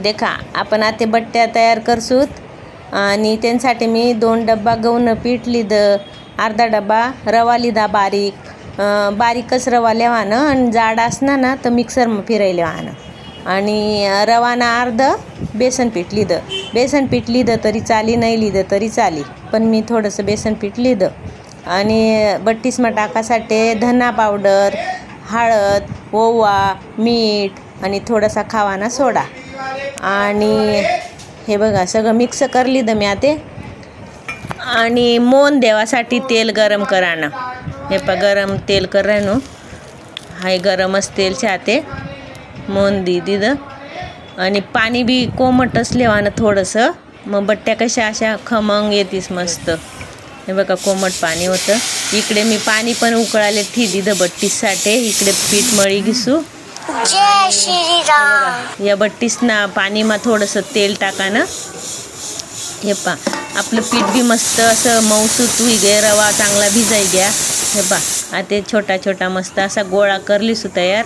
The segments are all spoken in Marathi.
देखा आपण आता बट्ट्या तयार करसूत आणि त्यांसाठी मी 2 डब्बा गहूनं पीठ लिहिलं, अर्धा डब्बा रवा लिहिला बारीकच रवा लेवानं आणि जाड असणार ना तर मिक्सर फिरायला वाहनं आणि रवाना अर्धं बेसन पीठ लिहिलं तरी चाली, नाही लिहिलं तरी चाली, पण मी थोडंसं बेसन पीठ लिहिलं. आणि बट्टीसमा टाकासाठी धना पावडर, हळद, ओवा, मीठ आणि थोडासा खावाना सोडा. आणि हे बघा सगळं मिक्स करली द मी आता. आणि मोन देवासाठी तेल गरम करानं. हे गरम तेल करायनो, हाय गरमच तेल छाते मोन दिलं. आणि पाणी बी कोमटच लेवानं थोडंसं, मग बट्ट्या कशा अशा खमंग येतीस मस्त. हे बघा कोमट पाणी होतं. इकडे मी पाणी पण उकळायला दिलं बट्टीसाठी. इकडे पीठ मळी घेसू. जय श्रीराम. या बट्टीसना पाणीमा थोडंसं तेल टाकानं. हे पा आपलं पीठ बी मस्त असं मऊसूत होई गे, रवा चांगला भिजाई घ्या. हे पा आता छोटा छोटा मस्त असा गोळा करलीसू तयार.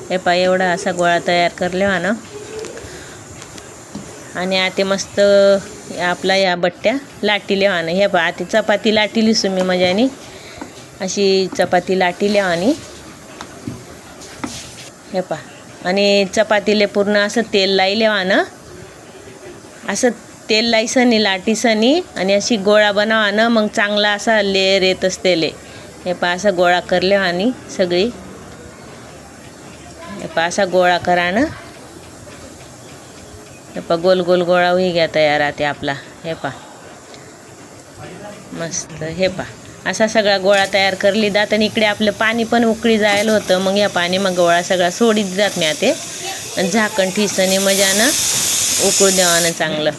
हे पा एवढा असा गोळा तयार करले ना. आणि आता मस्त आपला या बट्ट्या लाटी लेवानं. हे पा आता चपाती लाटीलीसू मी मजानी, अशी चपाती लाटी लेवानी. हे पा आणि चपातीले पूर्ण असं तेल लाई लेवानं, असं तेल लाईसनी लाटीसनी आणि अशी गोळा बनावानं, मग चांगला असा लेअर येत असतेले. हे पा असा गोळा करले आणि सगळी. हे पा असा गोळा करानं. हे पा गोल गोल गोळा होई घ्या तयार आता आपला. हे पा मस्त. हे पा असा सगळा गोळा तयार करली जात. आणि इकडे आपलं पाणी पण उकळी जायला होतं, मग या पाणी मग गोळा सगळा सोडीत जात मी आता. आणि झाकण ठिसणी मजानं उकळू देवानं चांगलं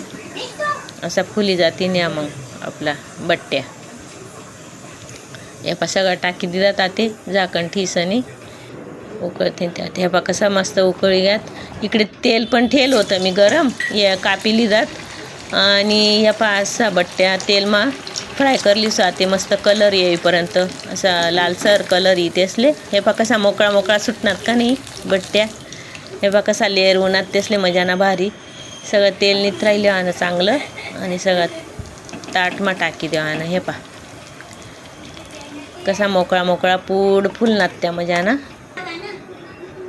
असा फुली जाती न्या मग आपला बट्ट्या. हे पा सगळं टाकी दिलात आता झाकण ठिसणी उकळते त्यात. हे पा कसा मस्त उकळी घ्यात. इकडे तेल पण ठेल होतं मी गरम, या कापिली जात. आणि या पा असा बट्ट्या तेलमा फ्राय करली ते मस्त कलर येईपर्यंत असा लालसर कलर येते असले. हे पा कसा मोकळा मोकळा सुटणार का नाही बट्ट्या. हे पा कसा लेअर उन्हात तेसले मजाना भारी. सगळं तेल निथरायले वाहनं चांगलं आणि सगळं ताटमा टाकी देवानं. हे पा कसा मोकळा मोकळा पूड फुलनात त्या मजाना.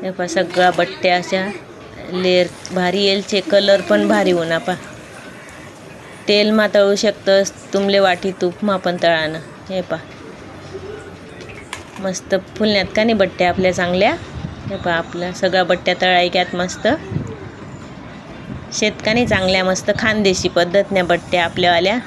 हे पा सगळा बट्ट्या अशा लेअर भारी येलचे, कलर पण भारी होणार. पा तेल मा तळू शकतंस, तुमले वाटी तूप मा पण तळानं. हे पा मस्त फुलण्यात का नाही बट्ट्या आपल्या चांगल्या. हे पा आपल्या सगळ्या बट्ट्या तळायक्यात मस्त शेतकाने चांगल्या मस्त खानदेशी पद्धतने बट्ट्या आपल्यावाल्या.